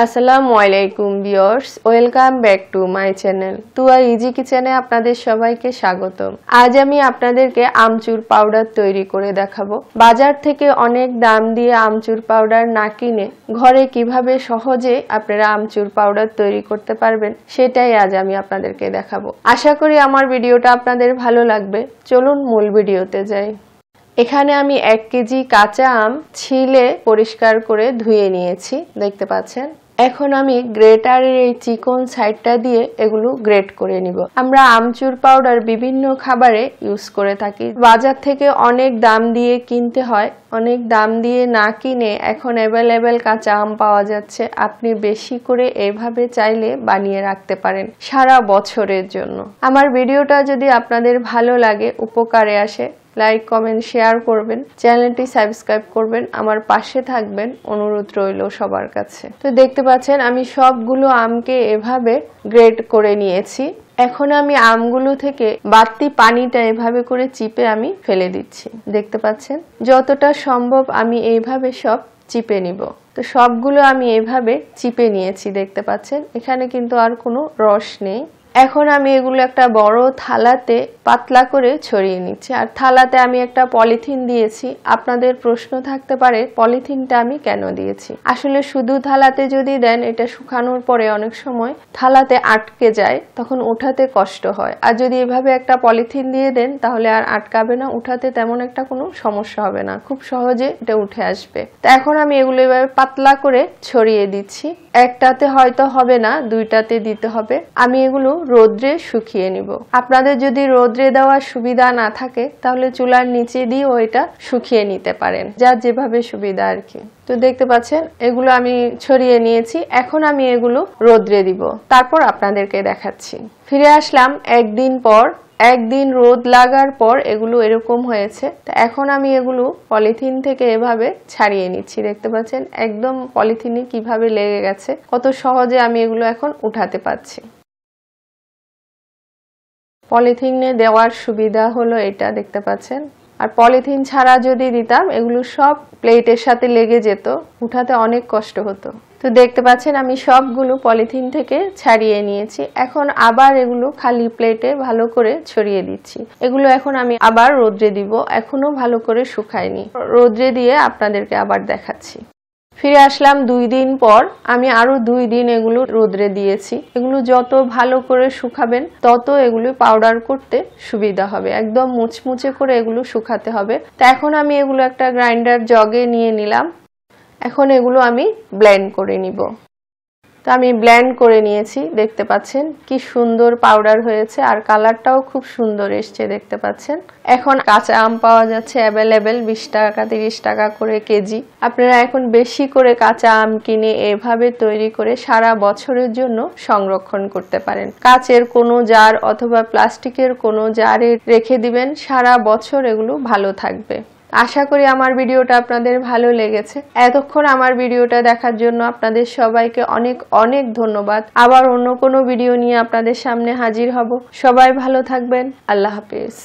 আসসালামু আলাইকুম viewers, welcome back to my channel Tuya easy কিচেনে আপনাদের সবাইকে স্বাগতম। আজ আমি আপনাদেরকে আমচুর পাউডার তৈরি করে দেখাবো। বাজার থেকে অনেক দাম দিয়ে আমচুর পাউডার না কিনে ঘরে কিভাবে সহজে আপনারা আমচুর পাউডার তৈরি করতে পারবেন সেটাই আজ আমি আপনাদেরকে দেখাবো। আশা করি আমার ভিডিওটা আপনাদের ভালো লাগবে। চলুন মূল ভিডিওতে যাই। এখানে আমি 1 কেজি কাঁচা আম ছিলে পরিষ্কার করে ধুয়ে নিয়েছি, দেখতে পাচ্ছেন। এখন আমি গ্রেটারের এই চিকন সাইডটা দিয়ে এগুলো গ্রেট করে নিব। আমরা আমচুর পাউডার বিভিন্ন খাবারে ইউজ করে থাকি। বাজার থেকে অনেক দাম দিয়ে কিনতে হয়, অনেক দাম দিয়ে না কিনে এখন অ্যাভেলেবেল কাঁচা আম পাওয়া যাচ্ছে। আপনি বেশি করে এভাবে চাইলে বানিয়ে রাখতে পারেন সারা বছরের জন্য। আমার ভিডিওটা যদি আপনাদের ভালো লাগে, উপকারে আসে, লাইক কমেন্ট শেয়ার করবেন, চ্যানেলটি সাবস্ক্রাইব করবেন, আমার পাশে থাকবেন, অনুরোধ রইল সবার কাছে। তো দেখতে পাচ্ছেন আমি সবগুলো আমকে এভাবে গ্রেড করে নিয়েছি। এখন আমি আমগুলো থেকে বাড়তি পানিটা এভাবে করে চিপে আমি ফেলে দিচ্ছি, দেখতে পাচ্ছেন। যতটা সম্ভব আমি এইভাবে সব চিপে নিব। তো সবগুলো আমি এভাবে চিপে নিয়েছি, দেখতে পাচ্ছেন। এখানে কিন্তু আর কোনো রস নেই। এখন আমি এগুলো একটা বড় থালাতে পাতলা করে ছড়িয়ে নিচ্ছি। আর থালাতে আমি একটা পলিথিন দিয়েছি। আপনাদের প্রশ্ন থাকতে পারে পলিথিনটা আমি কেন দিয়েছি। আসলে শুধু থালাতে যদি দেন, এটা শুকানোর পরে অনেক সময় থালাতে আটকে যায়, তখন উঠাতে কষ্ট হয়। আর যদি এভাবে একটা পলিথিন দিয়ে দেন তাহলে আর আটকাবে না, উঠাতে তেমন একটা কোনো সমস্যা হবে না, খুব সহজে এটা উঠে আসবে। তো এখন আমি এগুলো এভাবে পাতলা করে ছড়িয়ে দিচ্ছি। একটাতে হয়তো হবে না, দুইটাতে দিতে হবে। আমি এগুলো রোদ্রে শুকিয়ে নিব। আপনাদের যদি রোদ্রে দেওয়ার সুবিধা না থাকে তাহলে চুলার নিচে দিয়েও এটা শুকিয়ে নিতে পারেন, যার যেভাবে সুবিধা আর কি। তো দেখতে পাচ্ছেন এগুলো আমি ছড়িয়ে নিয়েছি। এখন আমি এগুলো রোদ্রে দিব, তারপর আপনাদেরকে দেখাচ্ছি। ফিরে আসলাম একদিন পর। একদিন রোদ লাগার পর এগুলো এরকম হয়েছে। তো এখন আমি এগুলো পলিথিন থেকে এভাবে ছাড়িয়ে নিচ্ছি, দেখতে পাচ্ছেন একদম পলিথিনে কিভাবে লেগে গেছে, কত সহজে আমি এগুলো এখন উঠাতে পারছি। পলিথিনে দেওয়ার সুবিধা হলো এটা, দেখতে পাচ্ছেন। আর পলিথিন ছাড়া যদি দিতাম এগুলো সব প্লেটের সাথে লেগে যেত, উঠাতে অনেক কষ্ট হতো। তো দেখতে পাচ্ছেন আমি সবগুলো পলিথিন থেকে ছাড়িয়ে নিয়েছি। এখন আবার এগুলো খালি প্লেটে ভালো করে ছড়িয়ে দিচ্ছি। এগুলো এখন আমি আবার রোদ্রে দিব, এখনো ভালো করে শুকায়নি। রোদ্রে দিয়ে আপনাদেরকে আবার দেখাচ্ছি। ফিরে আসলাম 2 দিন পর। আমি আরো 2 দিন এগুলো রোদ্রে দিয়েছি। এগুলো যত ভালো করে শুকাবেন তত এগুলো পাউডার করতে সুবিধা হবে। একদম মুচমুচে করে এগুলো শুকাতে হবে। তো এখন আমি এগুলো একটা গ্রাইন্ডার জগে নিয়ে নিলাম। এখন এগুলো আমি ব্লেন্ড করে নিব। তো আমি ব্লেন্ড করে নিয়েছি, দেখতে পাচ্ছেন কি সুন্দর পাউডার হয়েছে। আর কালারটাও খুব সুন্দর এসছে, দেখতে পাচ্ছেন। এখন কাঁচা আম পাওয়া যাচ্ছে অ্যাভেলেবেল, 20 টাকা 30 টাকা করে কেজি। আপনারা এখন বেশি করে কাঁচা আম কিনে এভাবে তৈরি করে সারা বছরের জন্য সংরক্ষণ করতে পারেন। কাচের কোনো জার অথবা প্লাস্টিকের কোনো জারে রেখে দিবেন, সারা বছর এগুলো ভালো থাকবে। আশা করি আমার ভিডিওটা আপনাদের ভালো লেগেছে। এতক্ষণ আমার ভিডিওটা দেখার জন্য আপনাদের সবাইকে অনেক অনেক ধন্যবাদ। আবার অন্য কোনো ভিডিও নিয়ে আপনাদের সামনে হাজির হব। সবাই ভালো থাকবেন। আল্লাহ হাফেজ।